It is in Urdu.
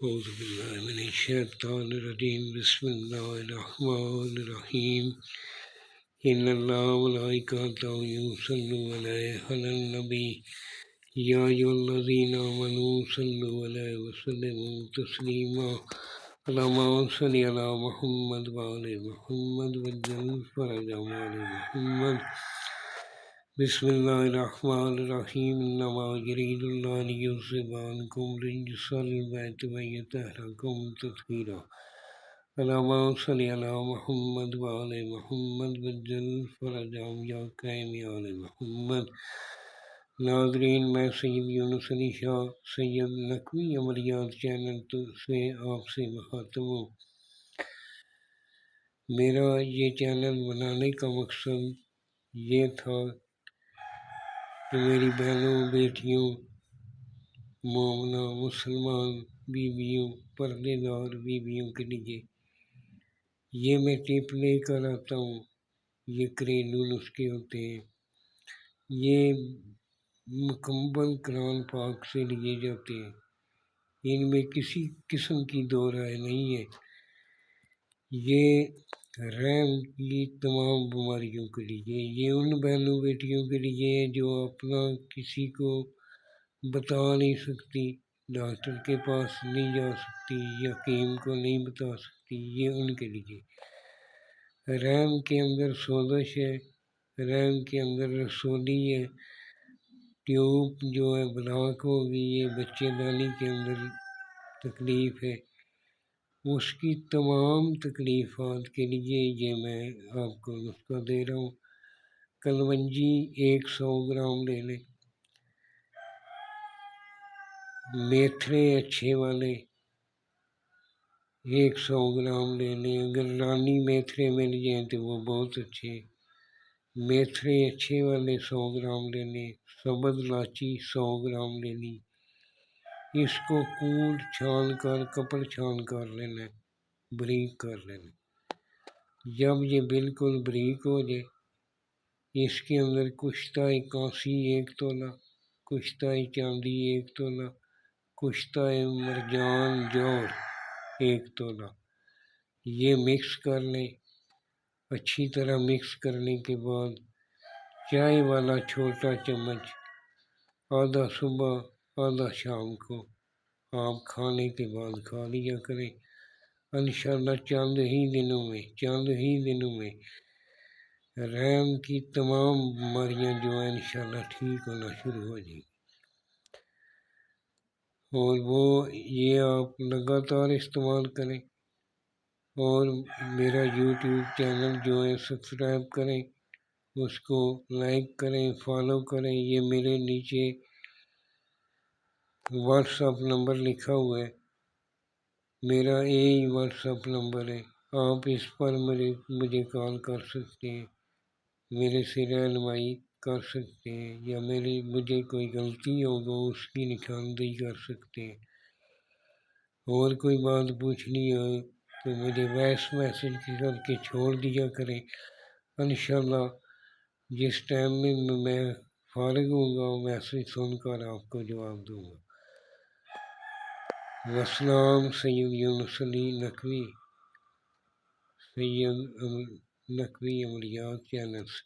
أعوذ بالله من الشيطان الرجيم بسم الله الرحمن الرحيم إن الله وملائكته يصلون على النبي يا أيها الذين آمنوا صلوا عليه وسلموا تسليما اللهم صل على محمد وآل محمد وجل فرج آل محمد بسم الله الرحمن الرحيم إنما يريد الله ليذهب عنكم رجس البيت ويطهركم تطهيرا اللهم صل على محمد وآل محمد وجل فرج يا قائم آل محمد ناظرین، میں سید یونس علی شاہ سید نقوی عملیات چینل سے آپ سے مخاطب ہوں۔ میرا یہ چینل بنانے کا مقصد یہ تھا کہ میری بہنوں، بیٹیوں، مومنہ مسلمان بیویوں، پردے دار بیویوں کے لیے یہ میں ٹپ لے کر آتا ہوں۔ یہ گھریلو نسخے ہوتے ہیں، یہ مکمل قرآن پاک سے لیے جاتے ہیں، ان میں کسی قسم کی دو رائے نہیں ہے۔ یہ رحم کی تمام بیماریوں کے لیے، یہ ان بہنوں بیٹیوں کے لیے ہے جو اپنا کسی کو بتا نہیں سکتی، ڈاکٹر کے پاس نہیں جا سکتی، حکیم کو نہیں بتا سکتی، یہ ان کے لیے۔ رحم کے اندر سوزش ہے، رحم کے اندر رسولی ہے، ٹیوب جو ہے بلاک ہو گئی ہے، بچے دانی کے اندر تکلیف ہے، اس کی تمام تکلیفات کے لیے یہ میں آپ کو نسخہ دے رہا ہوں۔ کلونجی 100 گرام لے لیں، میتھرے اچھے والے 100 گرام لے لیں، اگر رانی میتھرے مل جائیں تو وہ بہت اچھے۔ میتھرے اچھے والے 100 گرام لے لیں، سبز لاچی 100 گرام لے لیں۔ اس کو کوٹ چھان کر کپڑ چھان کر لینا، بریک کر لینا۔ جب یہ بالکل بریک ہو جائے، اس کے اندر کشتہ کانسی 1 تولہ، کشتہ چاندی 1 تولہ، کشتہ مرجان جوڑ 1 تولہ، یہ مکس کر لیں۔ اچھی طرح مکس کرنے کے بعد چائے والا چھوٹا چمچ آدھا صبح آدھا شام کو آپ کھانے کے بعد کھا لیا کریں۔ انشاءاللہ چند ہی دنوں میں رحم کی تمام بیماریاں جو ہیں انشاءاللہ ٹھیک ہونا شروع ہو جائیں گی، اور وہ یہ آپ لگاتار استعمال کریں، اور میرا یوٹیوب چینل جو ہے سبسکرائب کریں، اس کو لائک کریں، فالو کریں۔ یہ میرے نیچے واٹس ایپ نمبر لکھا ہوا ہے، میرا یہی واٹس ایپ نمبر ہے، آپ اس پر مجھے کال کر سکتے ہیں، میرے سے رہنمائی کر سکتے ہیں، یا مجھے کوئی غلطی ہوگا اس کی نشاندہی کر سکتے ہیں۔ اور کوئی بات پوچھنی ہو تو مجھے وائس میسج کر کے چھوڑ دیا کریں، انشاءاللہ جس ٹائم میں فارغ ہوں گا میسج سن کر آپ کو جواب دوں گا۔ والسلام سید یونس علی نقوی، سید نقوی عملیات چینل سے۔